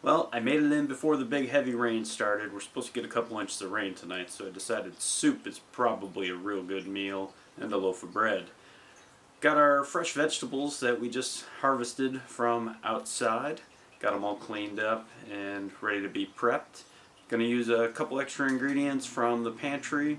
Well, I made it in before the big heavy rain started. We're supposed to get a couple inches of rain tonight, so I decided soup is probably a real good meal, and a loaf of bread. Got our fresh vegetables that we just harvested from outside. Got them all cleaned up and ready to be prepped. Gonna use a couple extra ingredients from the pantry.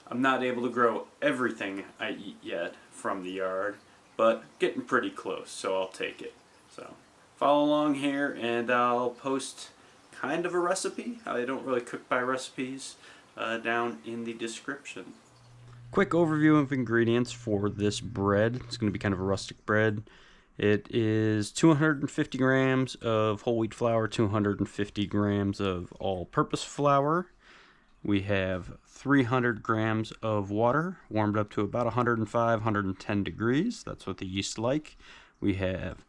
I'm not able to grow everything I eat yet from the yard, but getting pretty close, so I'll take it. So follow along here and I'll post kind of a recipe. I don't really cook by recipes down in the description. Quick overview of ingredients for this bread. It's going to be kind of a rustic bread. It is 250 grams of whole wheat flour, 250 grams of all-purpose flour. We have 300 grams of water, warmed up to about 105, 110 degrees. That's what the yeast like. We have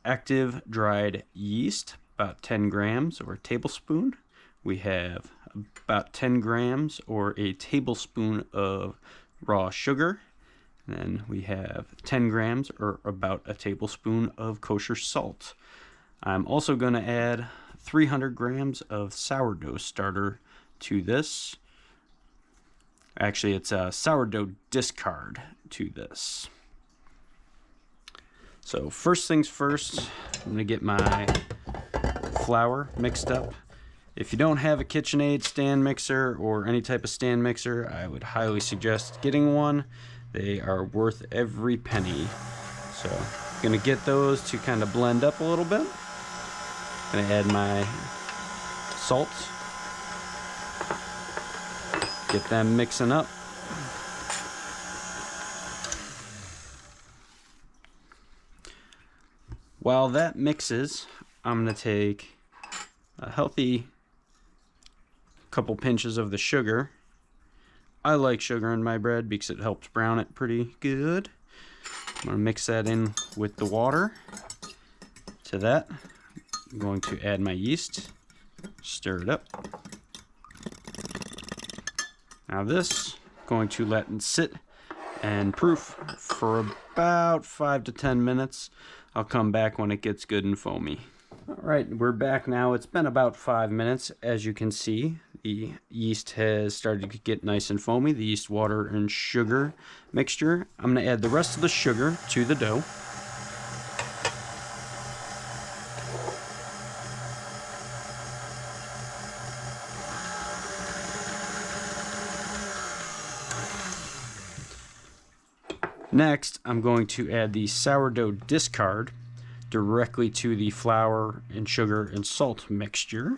active dried yeast, about 10 grams or a tablespoon. We have about 10 grams or a tablespoon of raw sugar. And then we have 10 grams or about a tablespoon of kosher salt. I'm also going to add 300 grams of sourdough starter to this. Actually, it's a sourdough discard to this. So first things first, I'm going to get my flour mixed up. If you don't have a KitchenAid stand mixer or any type of stand mixer, I would highly suggest getting one. They are worth every penny. So I'm going to get those to kind of blend up a little bit. I'm going to add my salt. Get them mixing up. While that mixes, I'm going to take a healthy couple pinches of the sugar. I like sugar in my bread because it helps brown it pretty good. I'm going to mix that in with the water. To that, I'm going to add my yeast, stir it up. Now this, I'm going to let it sit and proof for about 5 to 10 minutes. I'll come back when it gets good and foamy. Alright, we're back now. It's been about 5 minutes. As you can see, the yeast has started to get nice and foamy. The yeast, water, and sugar mixture. I'm going to add the rest of the sugar to the dough. Next, I'm going to add the sourdough discard directly to the flour and sugar and salt mixture.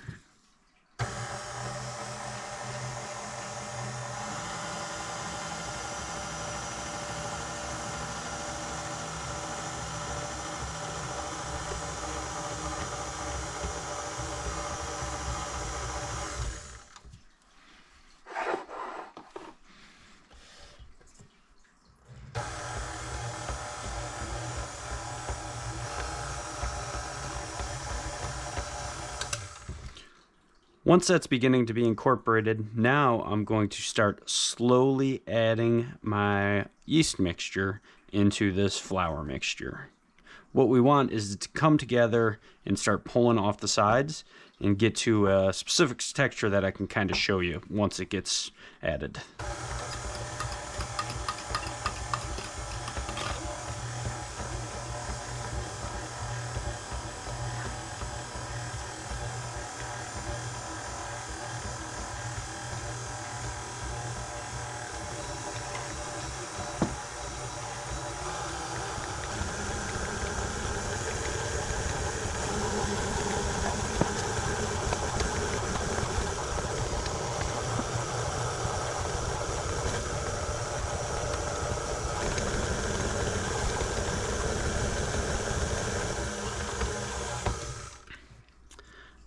Once that's beginning to be incorporated, now I'm going to start slowly adding my yeast mixture into this flour mixture. What we want is to come together and start pulling off the sides and get to a specific texture that I can kind of show you once it gets added.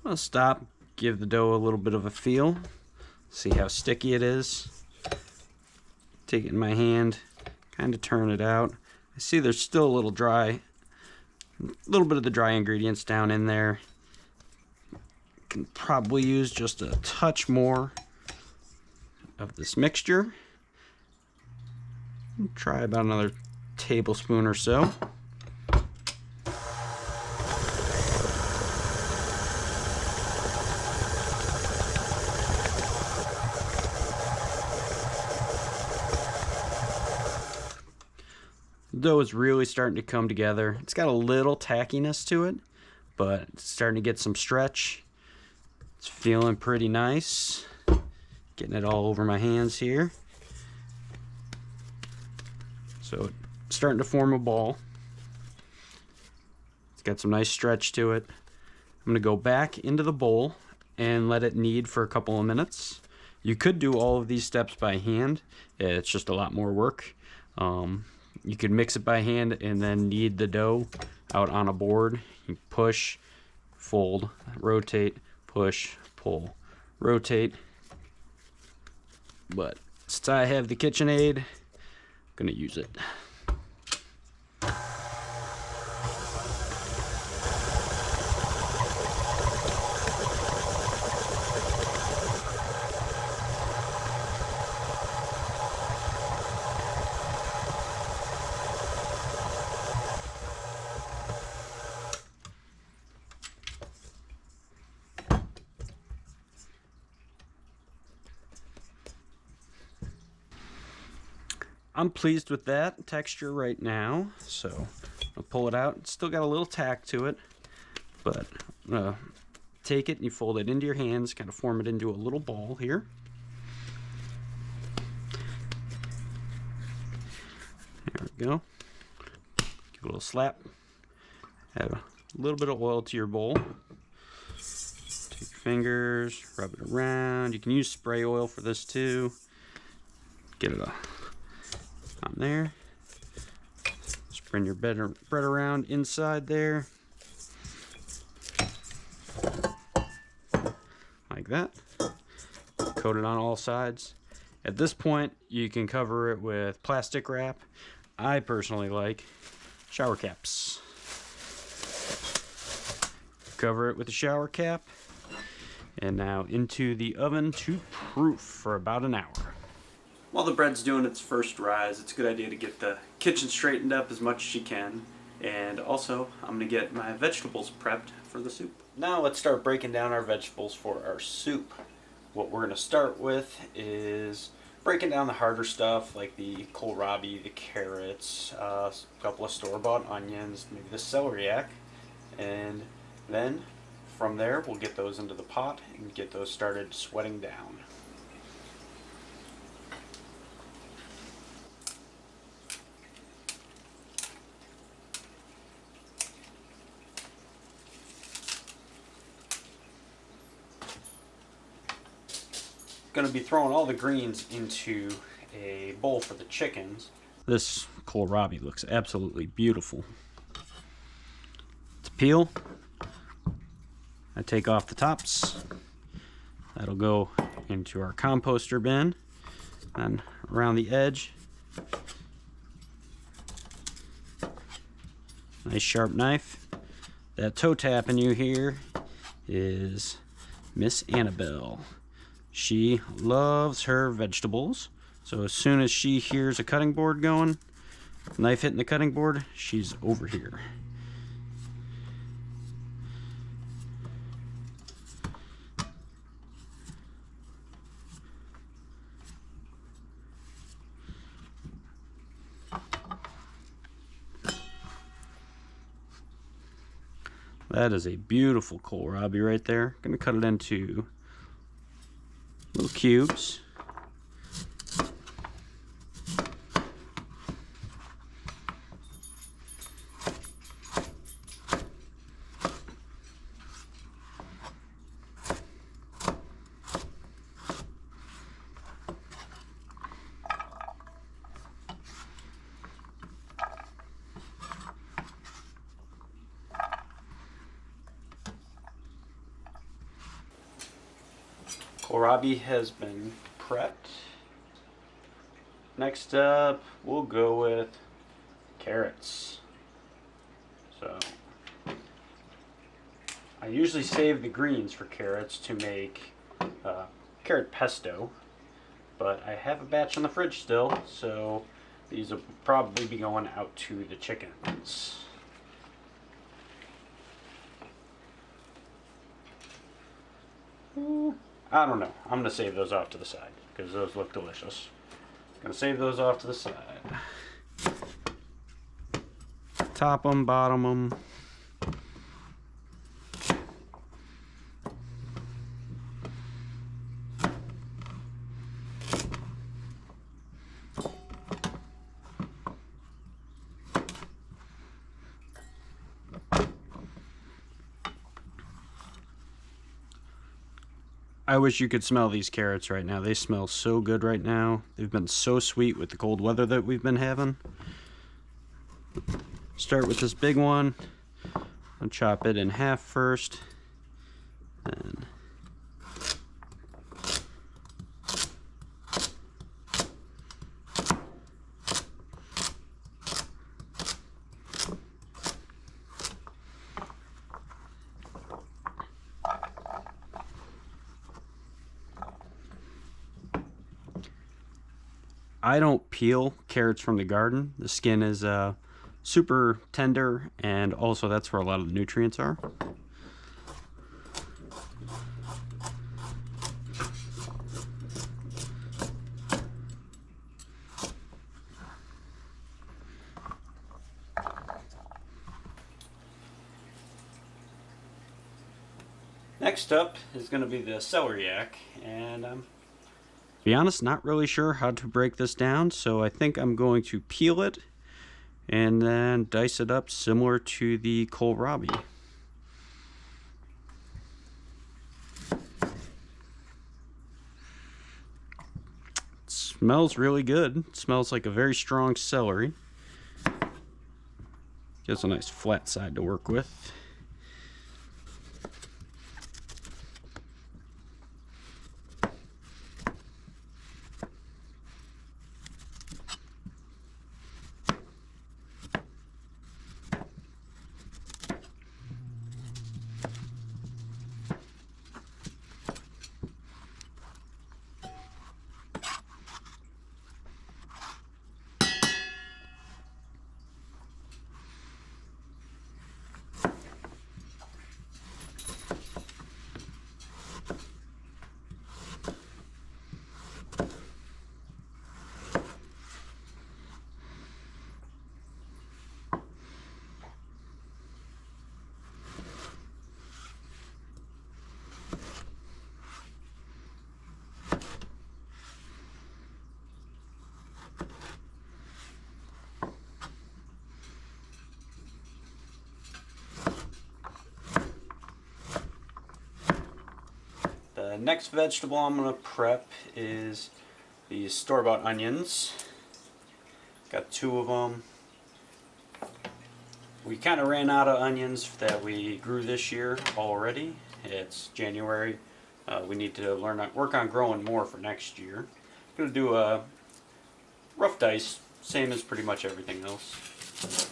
I'll stop, give the dough a little bit of a feel, see how sticky it is. Take it in my hand, kind of turn it out. I see there's still a little dry, a little bit of the dry ingredients down in there. Can probably use just a touch more of this mixture. Try about another tablespoon or so. dough is really starting to come together. It's got a little tackiness to it, but it's starting to get some stretch. It's feeling pretty nice. Getting it all over my hands here. So it's starting to form a ball. It's got some nice stretch to it. I'm going to go back into the bowl and let it knead for a couple of minutes. You could do all of these steps by hand. It's just a lot more work. You could mix it by hand and then knead the dough out on a board. You push, fold, rotate, push, pull, rotate. But since I have the KitchenAid, I'm gonna use it. I'm pleased with that texture right now, so I'll pull it out. It's still got a little tack to it, but I'm gonna take it and you fold it into your hands, kind of form it into a little ball here. There we go. Give it a little slap. Add a little bit of oil to your bowl. Take your fingers, rub it around. You can use spray oil for this too. Get it on there. Spread your bread around inside there. Like that. Coat it on all sides. At this point, you can cover it with plastic wrap. I personally like shower caps. Cover it with a shower cap. And now into the oven to proof for about an hour. While the bread's doing its first rise, it's a good idea to get the kitchen straightened up as much as you can. And also, I'm going to get my vegetables prepped for the soup. Now let's start breaking down our vegetables for our soup. What we're going to start with is breaking down the harder stuff like the kohlrabi, the carrots, a couple of store-bought onions, maybe the celeriac. And then from there, we'll get those into the pot and get those started sweating down. Going to be throwing all the greens into a bowl for the chickens. This kohlrabi looks absolutely beautiful. To peel, I take off the tops. That'll go into our composter bin. And around the edge, nice sharp knife. That toe tapping you here is Miss Annabelle. She loves her vegetables, so as soon as she hears a cutting board going, knife hitting the cutting board, she's over here. That is a beautiful kohlrabi right there. Gonna cut it into little cubes. Kohlrabi has been prepped. Next up, we'll go with carrots. So, I usually save the greens for carrots to make carrot pesto, but I have a batch in the fridge still, so these will probably be going out to the chickens. I don't know. I'm going to save those off to the side because those look delicious. Going to save those off to the side. Top them, bottom them. I wish you could smell these carrots right now. They smell so good right now. They've been so sweet with the cold weather that we've been having. Start with this big one. I'll chop it in half first. And I don't peel carrots from the garden. The skin is super tender, and also that's where a lot of the nutrients are. Next up is going to be the celeriac, and to be honest, not really sure how to break this down, so I think I'm going to peel it and then dice it up similar to the kohlrabi. It smells really good. It smells like a very strong celery. Gives a nice flat side to work with. The next vegetable I'm going to prep is these store-bought onions. Got 2 of them. We kind of ran out of onions that we grew this year already. It's January. We need to work on growing more for next year. I'm going to do a rough dice, same as pretty much everything else.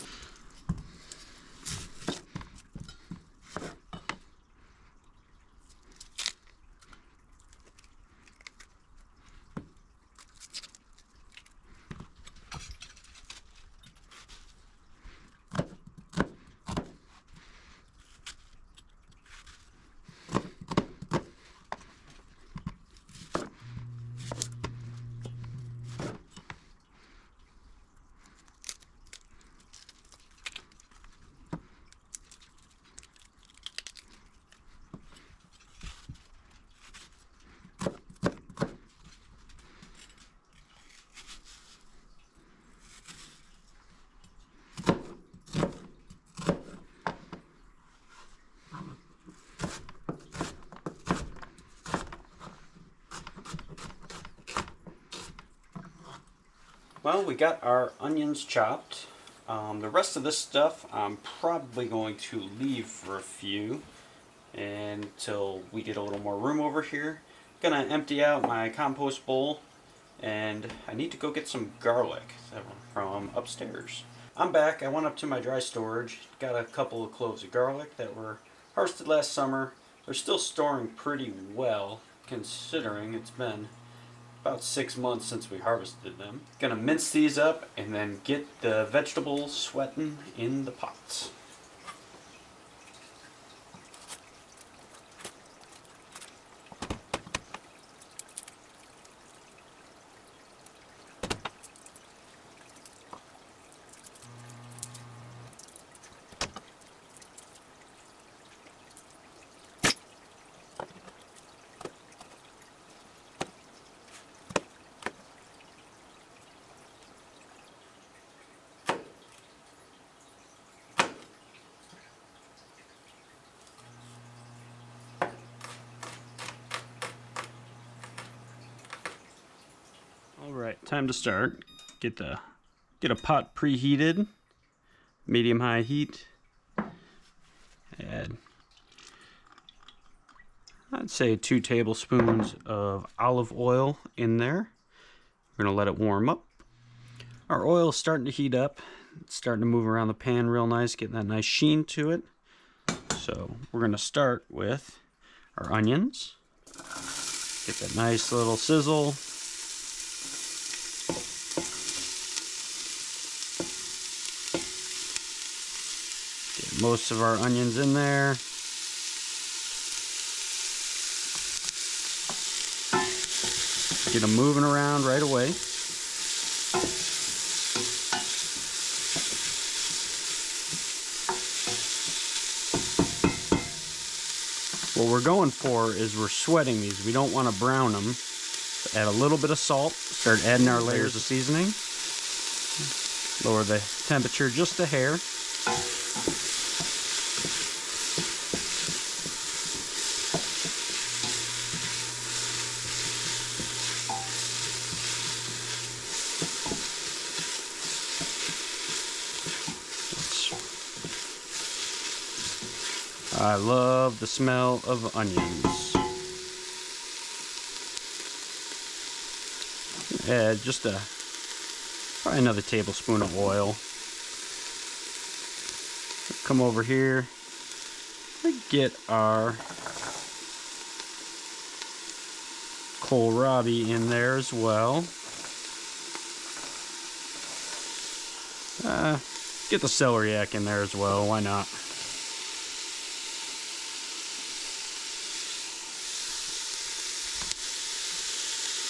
Well, we got our onions chopped. The rest of this stuff I'm probably going to leave for a few until we get a little more room over here. Gonna empty out my compost bowl, and I need to go get some garlic from upstairs. I'm back. I went up to my dry storage, got a couple of cloves of garlic that were harvested last summer. They're still storing pretty well, considering it's been about 6 months since we harvested them. Gonna mince these up and then get the vegetables sweating in the pots. Alright, time to start. Get a pot preheated, medium-high heat. Add, I'd say 2 tablespoons of olive oil in there. We're going to let it warm up. Our oil is starting to heat up. It's starting to move around the pan real nice, getting that nice sheen to it. So we're going to start with our onions. Get that nice little sizzle. Get most of our onions in there. Get them moving around right away. What we're going for is we're sweating these. We don't want to brown them. Add a little bit of salt. Start adding our layers of seasoning. Lower the temperature just a hair. I love the smell of onions. Add just probably another tablespoon of oil. Come over here and get our kohlrabi in there as well. Get the celeriac in there as well, why not?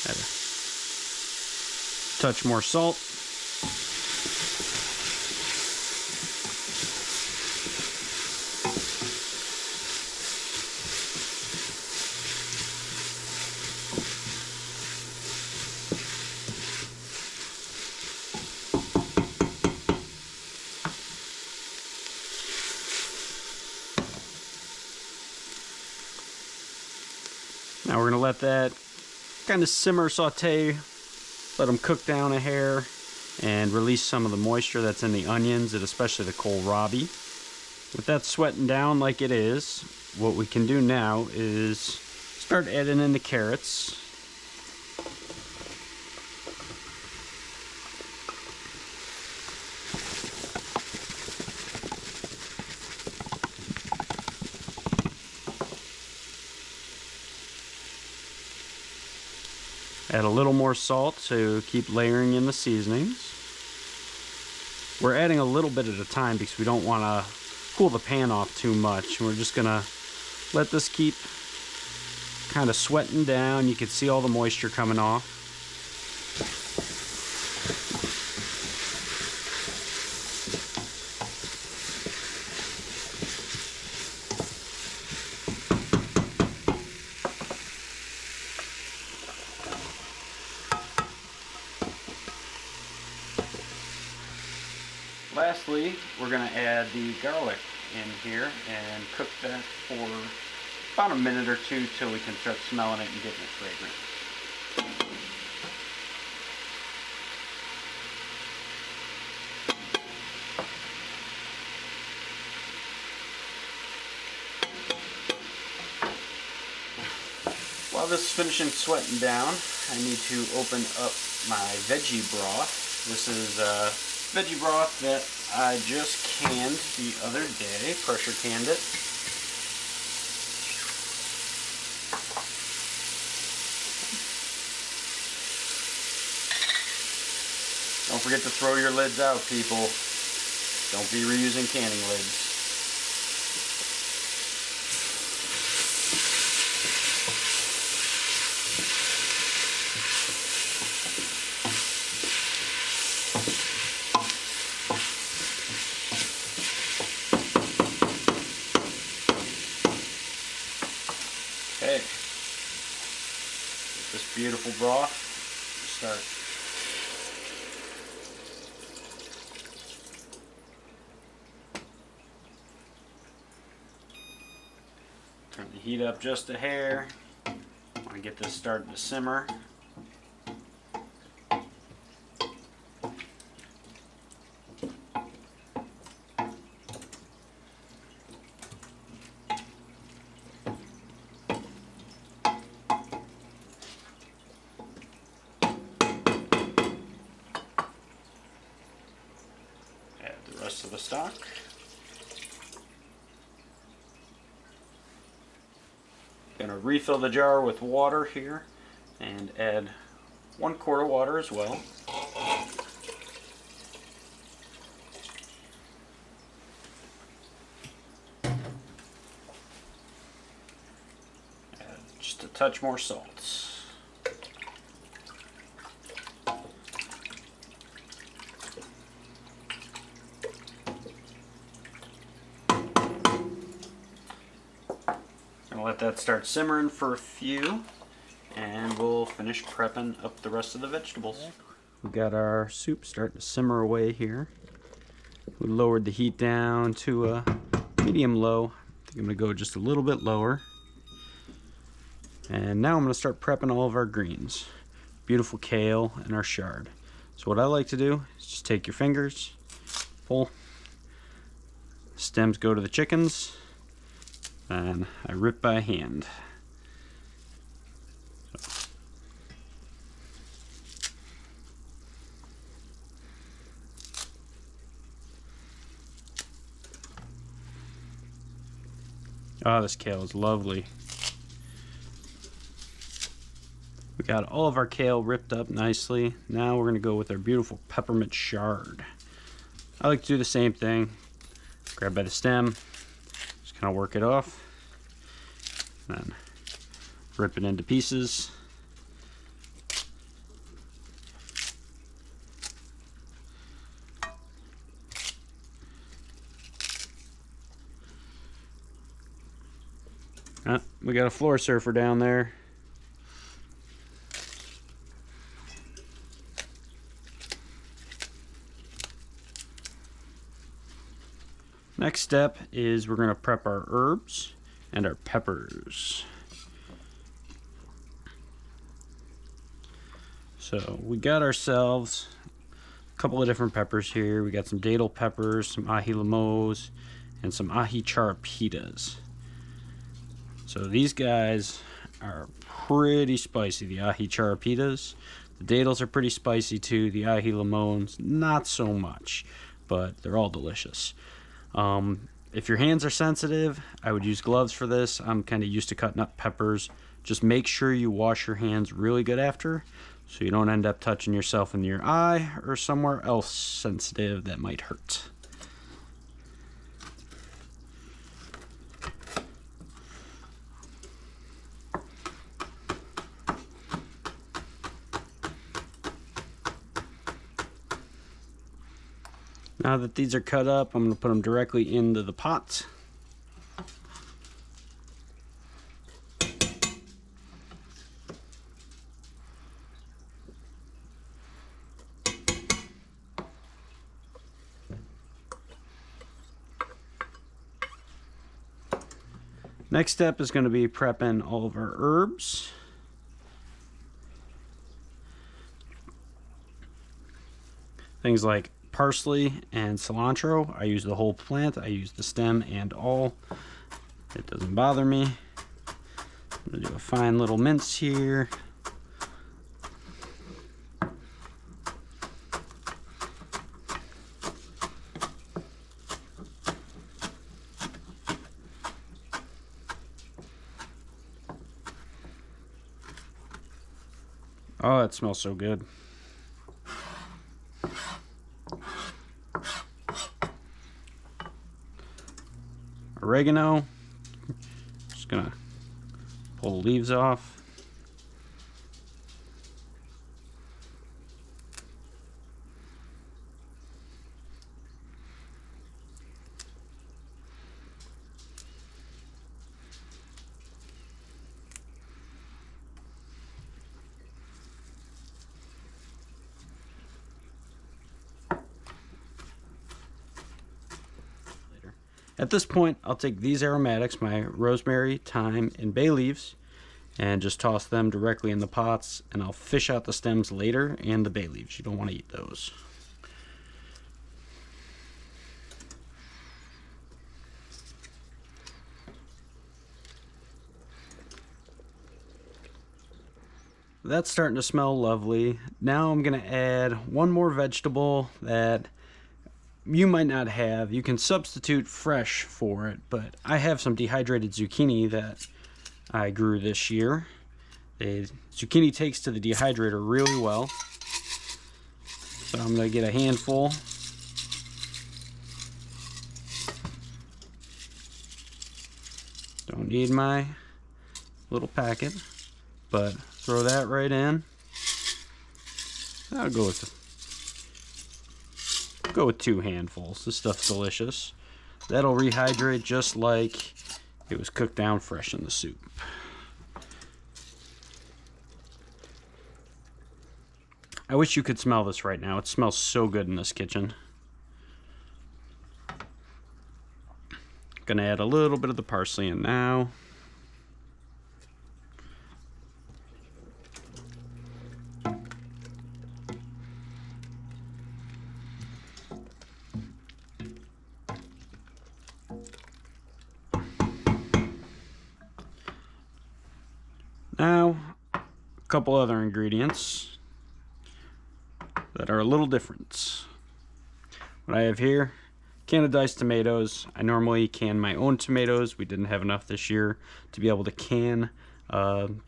Add a touch more salt. Now we're going to let that kind of simmer, saute, let them cook down a hair and release some of the moisture that's in the onions and especially the kohlrabi. With that sweating down like it is, what we can do now is start adding in the carrots. Add a little more salt to keep layering in the seasonings. We're adding a little bit at a time because we don't want to cool the pan off too much. We're just going to let this keep kind of sweating down. You can see all the moisture coming off. Lastly, we're going to add the garlic in here and cook that for about a minute or two till we can start smelling it and getting it fragrant. While this is finishing sweating down, I need to open up my veggie broth. This is veggie broth that I just canned the other day, pressure canned it. Don't forget to throw your lids out, people. Don't be reusing canning lids. Okay, this beautiful broth, start turn the heat up just a hair. I want to get this starting to simmer. stock. Gonna refill the jar with water here and add 1 quart of water as well. Add just a touch more salt. Let that start simmering for a few, and we'll finish prepping up the rest of the vegetables. We got our soup starting to simmer away here. We lowered the heat down to a medium low. I think I'm going to go just a little bit lower. And now I'm going to start prepping all of our greens. Beautiful kale and our chard. So what I like to do is just take your fingers, pull, stems go to the chickens, and I rip by hand. Oh, this kale is lovely. We got all of our kale ripped up nicely. Now we're gonna go with our beautiful peppermint chard. I like to do the same thing. Grab by the stem, just kind of work it off, then rip it into pieces. We got a floor surfer down there. Next step is we're going to prep our herbs and our peppers. So we got ourselves a couple of different peppers here. We got some datil peppers, some ají limos, and some ají charapitas. So these guys are pretty spicy, the ají charapitas. The datils are pretty spicy too. The ají limons, not so much, but they're all delicious. If your hands are sensitive, I would use gloves for this. I'm kind of used to cutting up peppers. Just make sure you wash your hands really good after, so you don't end up touching yourself in your eye or somewhere else sensitive that might hurt. Now that these are cut up, I'm going to put them directly into the pot. Next step is going to be prepping all of our herbs. Things like parsley and cilantro. I use the whole plant. I use the stem and all. It doesn't bother me. I'm going to do a fine little mince here. Oh, it smells so good. Oregano. Just gonna pull the leaves off. At this point, I'll take these aromatics, my rosemary, thyme, and bay leaves, and just toss them directly in the pots, and I'll fish out the stems later and the bay leaves. You don't want to eat those. That's starting to smell lovely. Now I'm going to add one more vegetable that you might not have. You can substitute fresh for it, but I have some dehydrated zucchini that I grew this year. The zucchini takes to the dehydrator really well. So I'm going to get a handful. Don't need my little packet, but throw that right in. I'll go with 2 handfuls. This stuff's delicious. That'll rehydrate just like it was cooked down fresh in the soup. I wish you could smell this right now. It smells so good in this kitchen. Gonna add a little bit of the parsley in now. Now, a couple other ingredients that are a little different. What I have here, can of diced tomatoes. I normally can my own tomatoes. We didn't have enough this year to be able to can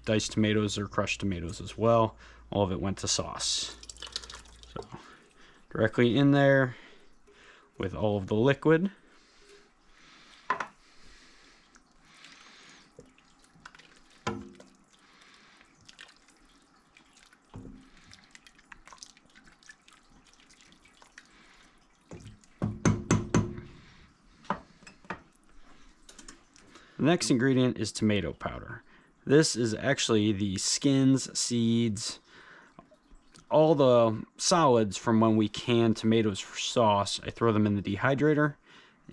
diced tomatoes or crushed tomatoes as well. All of it went to sauce. So, directly in there with all of the liquid. The next ingredient is tomato powder. This is actually the skins, seeds, all the solids from when we can tomatoes for sauce. I throw them in the dehydrator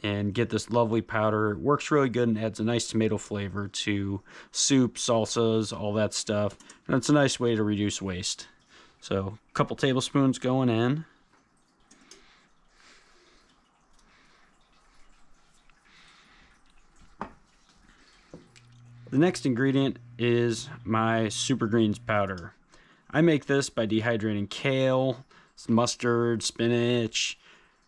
and get this lovely powder. It works really good and adds a nice tomato flavor to soup, salsas, all that stuff. And it's a nice way to reduce waste. So a couple tablespoons going in. The next ingredient is my super greens powder. I make this by dehydrating kale, mustard, spinach,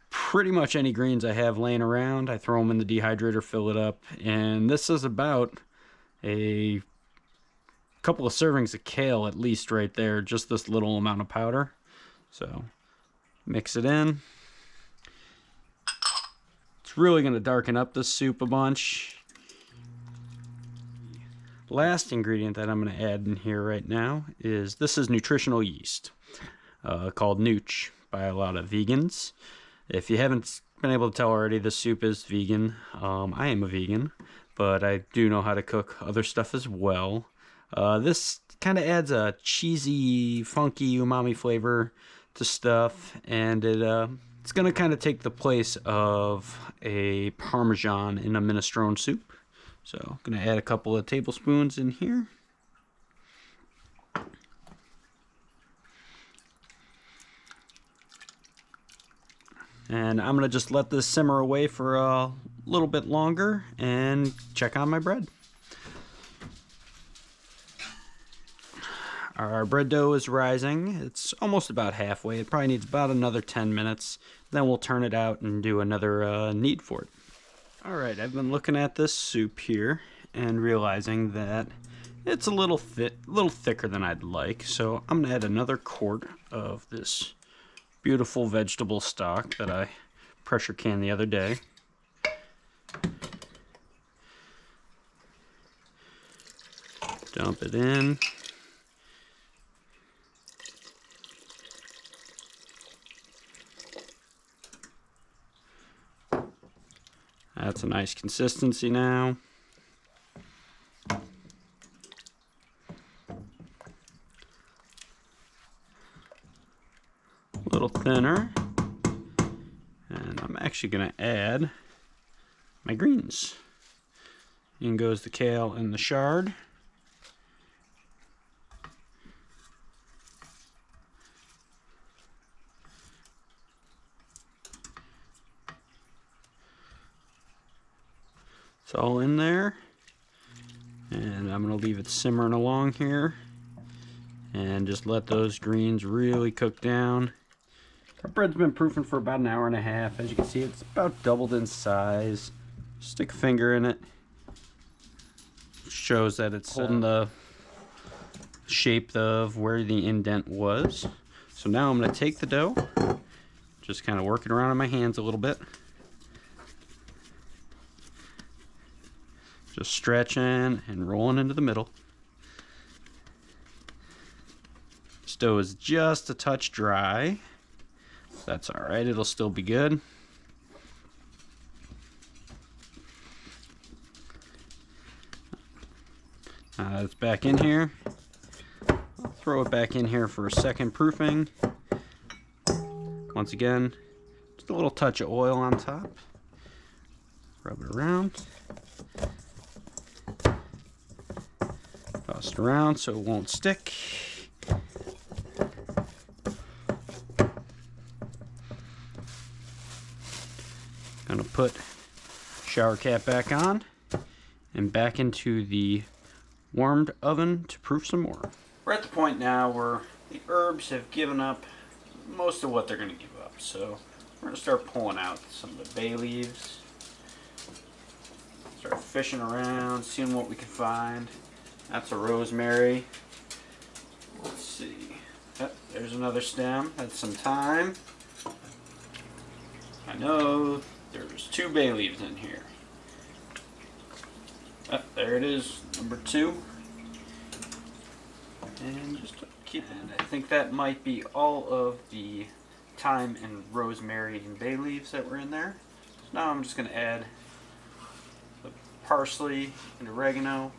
pretty much any greens I have laying around. I throw them in the dehydrator, fill it up, and this is about a couple of servings of kale at least right there, just this little amount of powder. So mix it in. It's really going to darken up this soup a bunch. Last ingredient that I'm going to add in here right now is, this is nutritional yeast, called Nooch by a lot of vegans. If you haven't been able to tell already, this soup is vegan. I am a vegan, but I do know how to cook other stuff as well. This kind of adds a cheesy, funky umami flavor to stuff, and it's going to kind of take the place of a Parmesan in a minestrone soup. So I'm going to add a couple of tablespoons in here. And I'm going to just let this simmer away for a little bit longer and check on my bread. Our bread dough is rising. It's almost about halfway. It probably needs about another 10 minutes. Then we'll turn it out and do another knead for it. Alright, I've been looking at this soup here and realizing that it's a little thicker than I'd like. So I'm going to add another quart of this beautiful vegetable stock that I pressure canned the other day. Dump it in. That's a nice consistency now. A little thinner. And I'm actually going to add my greens. In goes the kale and the chard. It's all in there, and I'm going to leave it simmering along here and just let those greens really cook down. Our bread's been proofing for about an hour and a half. As you can see, it's about doubled in size. Stick a finger in it. Shows that it's holding the shape of where the indent was. So now I'm going to take the dough, just kind of work it around in my hands a little bit. Just stretching and rolling into the middle. This dough is just a touch dry. That's alright, it'll still be good. It's back in here. I'll throw it back in here for a second proofing. Once again, just a little touch of oil on top. Rub it around. Toss it around so it won't stick. Gonna put shower cap back on and back into the warmed oven to proof some more. We're at the point now where the herbs have given up most of what they're going to give up. So we're going to start pulling out some of the bay leaves. Start fishing around, seeing what we can find. That's a rosemary. Let's see. Yep, there's another stem. That's some thyme. I know there's 2 bay leaves in here. Oh, there it is, number 2. And just keep it. I think that might be all of the thyme and rosemary and bay leaves that were in there. So now I'm just going to add the parsley and oregano.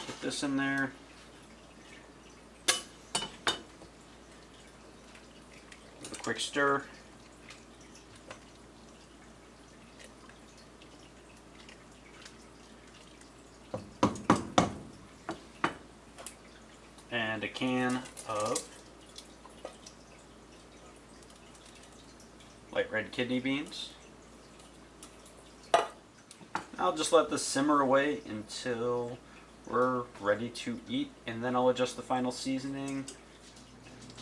Put this in there. Give it a quick stir. And a can of light red kidney beans. I'll just let this simmer away until we're ready to eat, and then I'll adjust the final seasoning.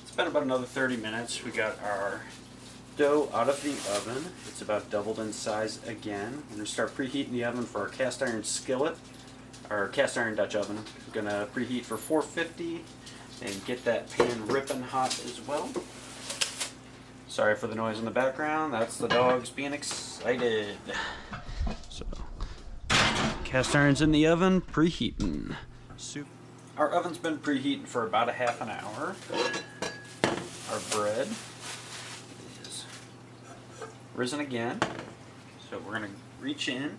It's been about another 30 minutes. We got our dough out of the oven. It's about doubled in size again. We're going to start preheating the oven for our cast iron skillet, our cast iron Dutch oven. We're going to preheat for 450 and get that pan ripping hot as well. Sorry for the noise in the background. That's the dogs being excited. So, cast iron's in the oven, preheating. Soup. Our oven's been preheating for about a half an hour. Our bread is risen again. So we're going to reach in and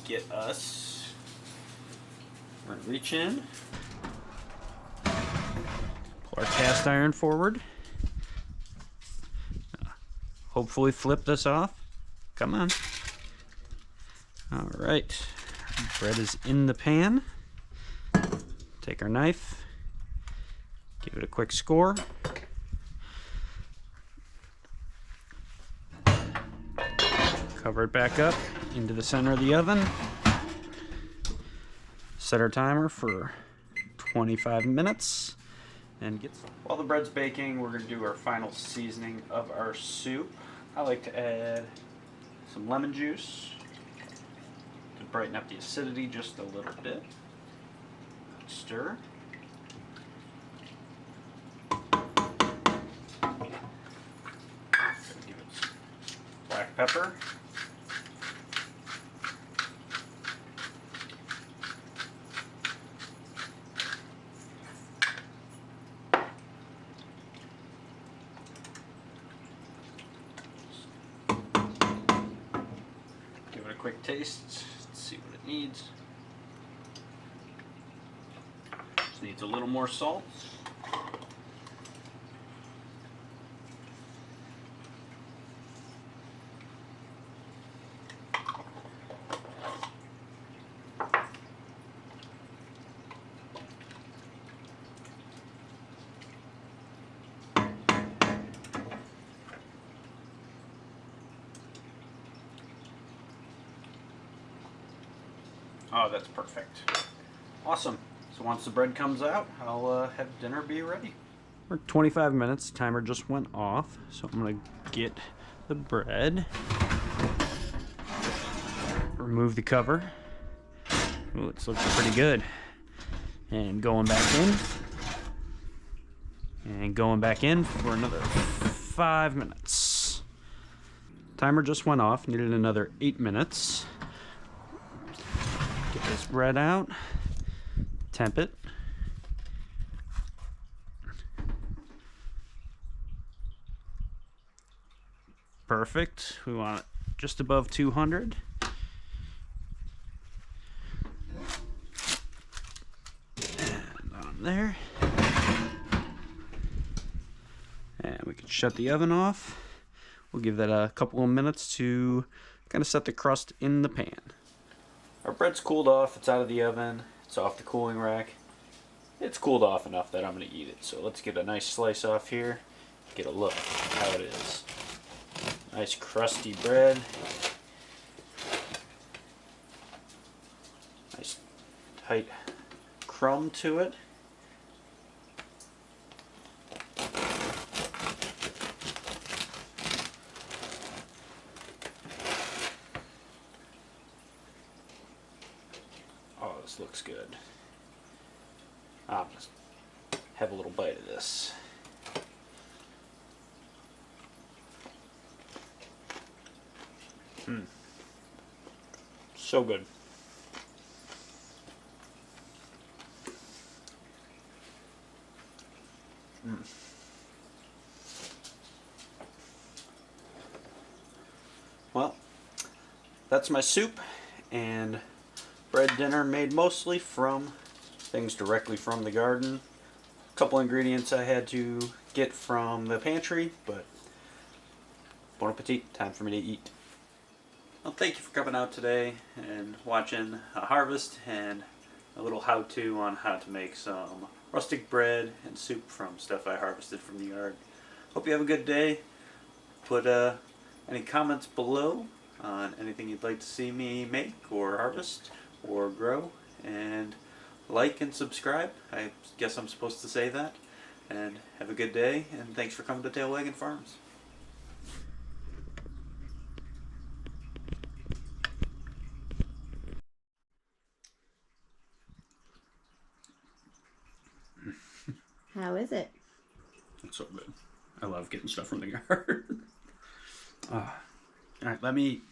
get us. We're going to reach in. Pull our cast iron forward. Hopefully flip this off. Come on. Alright. Bread is in the pan. Take our knife. Give it a quick score. Cover it back up into the center of the oven. Set our timer for 25 minutes. And while the bread's baking, we're going to do our final seasoning of our soup. I like to add some lemon juice to brighten up the acidity just a little bit. Stir. Give it some black pepper. Quick taste. Let's see what it needs. Just needs a little more salt. Oh, that's perfect. Awesome. So once the bread comes out, I'll have dinner be ready. We're 25 minutes. Timer just went off, so I'm gonna get the bread. Remove the cover. Ooh, it's looking pretty good. And going back in. And going back in for another 5 minutes. Timer just went off. Needed another 8 minutes. Get this bread out. Temp it. Perfect. We want it just above 200. And on there. And we can shut the oven off. We'll give that a couple of minutes to kind of set the crust in the pan. Our bread's cooled off. It's out of the oven. It's off the cooling rack. It's cooled off enough that I'm going to eat it. So let's get a nice slice off here. Get a look at how it is. Nice crusty bread. Nice tight crumb to it. Oh, this looks good. I'm just have a little bite of this. So good. Well, that's my soup and bread dinner made mostly from things directly from the garden. A couple ingredients I had to get from the pantry, but bon appetit, time for me to eat. Well, thank you for coming out today and watching a harvest and a little how-to on how to make some rustic bread and soup from stuff I harvested from the yard. Hope you have a good day. Put any comments below on anything you'd like to see me make or harvest or grow, and like and subscribe. I guess I'm supposed to say that. And have a good day, and thanks for coming to Tail Waggin Farms. How is it? It's so good. I love getting stuff from the yard. All right, let me